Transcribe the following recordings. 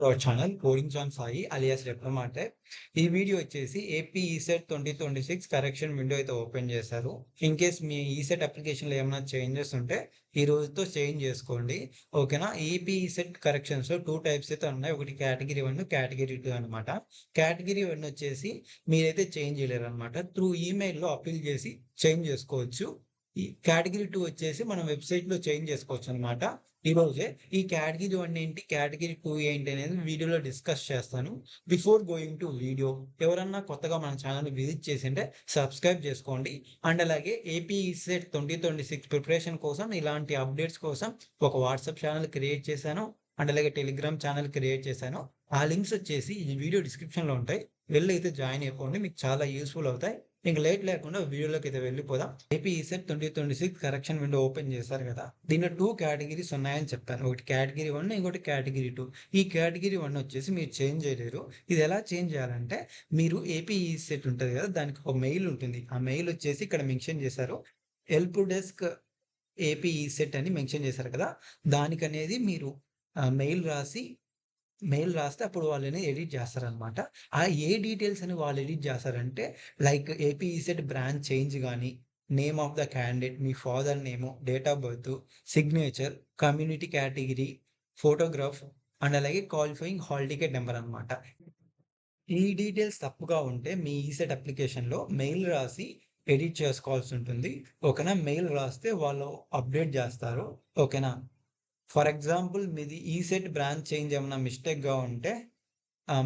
Hour channel coding జాన్ Sai alias diploma అంటే ఈ వీడియో వచ్చేసి ఏపీ ఈసెట్ 2026 కరెక్షన్ విండో అయితే ఓపెన్ చేశారు. ఇన్ కేస్ మీ ఈసెట్ అప్లికేషన్లో ఏమైనా చేంజెస్ ఉంటే ఈ రోజుతో చేంజ్ చేసుకోండి. ఓకేనా? ఏపీ ఈసెట్ కరెక్షన్స్లో 2 టైప్స్ అయితే ఉన్నాయి. ఒకటి కేటగిరీ 1, కేటగిరీ 2 అనమాట. కేటగిరీ 1 వచ్చేసి మీరైతే చేంజ్ చేయలేరు అనమాట. త్రూ ఈమెయిల్లో అప్పీల్ చేసి చేంజ్ చేసుకోవచ్చు. ఈ కేటగిరీ 2 వచ్చేసి మనం వెబ్సైట్లో చేంజ్ చేసుకోవచ్చు అనమాట. ఈరోజే ఈ కేటగిరీ 1 ఏంటి, కేటగిరీ 2 ఏంటి అనేది వీడియోలో డిస్కస్ చేస్తాను. బిఫోర్ గోయింగ్ టు వీడియో ఎవరన్నా కొత్తగా మన ఛానల్ని విజిట్ చేసింటే సబ్స్క్రైబ్ చేసుకోండి. అండ్ అలాగే ఏపీ ఈసెట్ 2026 ప్రిపరేషన్ కోసం ఇలాంటి అప్డేట్స్ కోసం ఒక వాట్సాప్ ఛానల్ క్రియేట్ చేశాను. అండ్ అలాగే టెలిగ్రామ్ ఛానల్ క్రియేట్ చేశాను. ఆ లింక్స్ వచ్చేసి ఈ వీడియో డిస్క్రిప్షన్లో ఉంటాయి. వెళ్ళి అయితే జాయిన్ అయిపోండి, మీకు చాలా యూస్ఫుల్ అవుతాయి. ఇంక లేట్ లేకుండా వీడియోలోకి అయితే వెళ్ళిపోదాం. AP ECET 2026 correction window open చేశారు కదా, దీనిలో 2 కేటగిరీస్ ఉన్నాయని చెప్పాను. ఒకటి కేటగిరీ 1, ఇంకోటి కేటగిరీ 2. ఈ కేటగిరీ 1 వచ్చేసి మీరు చేంజ్ చేయలేరు. ఇది ఎలా చేంజ్ చేయాలంటే, మీరు ఏపీ ఈసెట్ ఉంటుంది కదా, దానికి ఒక మెయిల్ ఉంటుంది. ఆ మెయిల్ వచ్చేసి ఇక్కడ మెన్షన్ చేశారు, హెల్ప్ డెస్క్ ఏపీ ఈసెట్ అని మెన్షన్ చేశారు కదా, దానికనేది మీరు మెయిల్ రాస్తే అప్పుడు వాళ్ళని ఎడిట్ చేస్తారనమాట. ఆ ఏ డీటెయిల్స్ అని వాళ్ళు ఎడిట్ చేస్తారంటే, like AP ECET branch change కానీ, నేమ్ ఆఫ్ ద క్యాండిడేట్, మీ father name, date of birth, signature, community category, photograph, and అలాగే క్వాలిఫైయింగ్ హాల్ టికెట్ నెంబర్ అనమాట. ఈ డీటెయిల్స్ తప్పుగా ఉంటే మీ ఈసెట్ అప్లికేషన్లో మెయిల్ రాసి ఎడిట్ చేసుకోవాల్సి ఉంటుంది. ఓకేనా? మెయిల్ రాస్తే వాళ్ళు అప్డేట్ చేస్తారు. ఓకేనా? ఫర్ ఎగ్జాంపుల్ మీది ఈసెట్ బ్రాంచ్ చేంజ్ ఏమైనా మిస్టేక్‌గా ఉంటే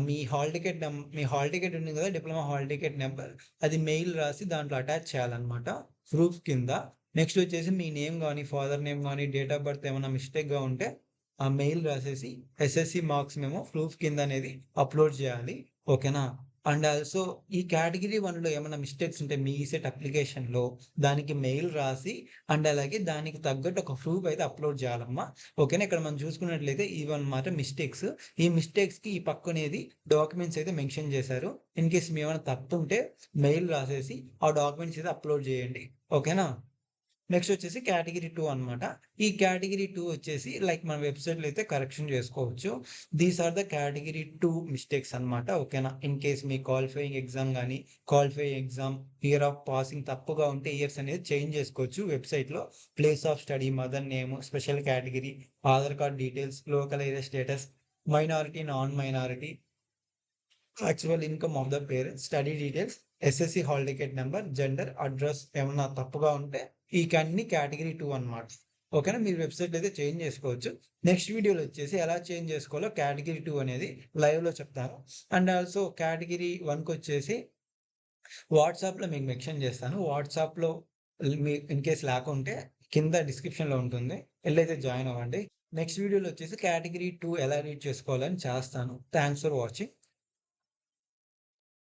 మీ హాల్ టికెట్ ఉంది కదా, డిప్లొమా హాల్ టికెట్ నెంబర్, అది మెయిల్ రాసి దాంట్లో అటాచ్ చేయాలన్నమాట ప్రూఫ్ కింద. నెక్స్ట్ వచ్చేసి మీ నేమ్ గానీ, ఫాదర్ నేమ్ గానీ, డేట్ ఆఫ్ బర్త్ ఏమైనా మిస్టేక్‌గా ఉంటే ఆ మెయిల్ రాసేసి ఎస్ఎస్‌సి మార్క్స్ మెమో ప్రూఫ్ కింద అనేది అప్‌లోడ్ చేయాలి. ఓకేనా? అండ్ ఆల్సో ఈ కేటగిరీ 1లో ఏమైనా మిస్టేక్స్ ఉంటే మీ ఈసెట్ అప్లికేషన్‌లో దానికి మెయిల్ రాసి అండ్ అలాగే దానికి తగ్గట్టు ఒక ప్రూఫ్ అయితే అప్‌లోడ్ చేయాలమ్మా. ఓకేనా? ఇక్కడ మనం చూసుకున్నట్లయితే ఇవన్నమాట మిస్టేక్స్. ఈ మిస్టేక్స్‌కి ఈ పక్కనేది డాక్యుమెంట్స్ అయితే మెన్షన్ చేశారు. ఇన్ కేస్ మీ ఏమైనా తప్పుంటే మెయిల్ రాసేసి ఆ డాక్యుమెంట్స్ అయితే అప్‌లోడ్ చేయండి. ఓకేనా? నెక్స్ట్ వచ్చేసి కేటగిరీ 2 అనమాట. ఈ కేటగిరీ 2 వచ్చేసి లైక్ మన వెబ్‌సైట్‌లో అయితే కరెక్షన్ చేసుకోవచ్చు. These are the category 2 mistakes అనమాట. ఓకేనా? ఇన్ కేస్ మీ క్వాలిఫైయింగ్ ఎగ్జామ్ గానీ, qualifying exam, year of passing తప్పుగా ఉంటే ఇయర్స్ అనేది చేంజ్ చేసుకోవచ్చు వెబ్‌సైట్‌లో. Place of study, mother name, special category, Aadhaar card details, local area status, minority, non minority, actual income of the parents, study details, SSC hall ticket number, gender, address ఏమన్నా తప్పుగా ఉంటే ఈ అన్ని కేటగిరీ 2 అనమాట. ఓకేనా? మీరు వెబ్‌సైట్‌లో అయితే చేంజ్ చేసుకోవచ్చు. నెక్స్ట్ వీడియోలో వచ్చేసి ఎలా చేంజ్ చేసుకోవాలో కేటగిరీ 2 అనేది లైవ్‌లో చెప్తాను. అండ్ ఆల్సో కేటగిరీ 1 కొచ్చేసి వాట్సాప్‌లో మీకు మెన్షన్ చేస్తాను. వాట్సాప్‌లో మీ ఇన్ కేస్ లేకుంటే కింద డిస్క్రిప్షన్‌లో ఉంటుంది. ఎళ్ళైతే జాయిన్ అవ్వండి. నెక్స్ట్ వీడియోలో వచ్చేసి కేటగిరీ 2 ఎలా రీడ్ చేసుకోవాలని చేస్తాను. Thanks for watching.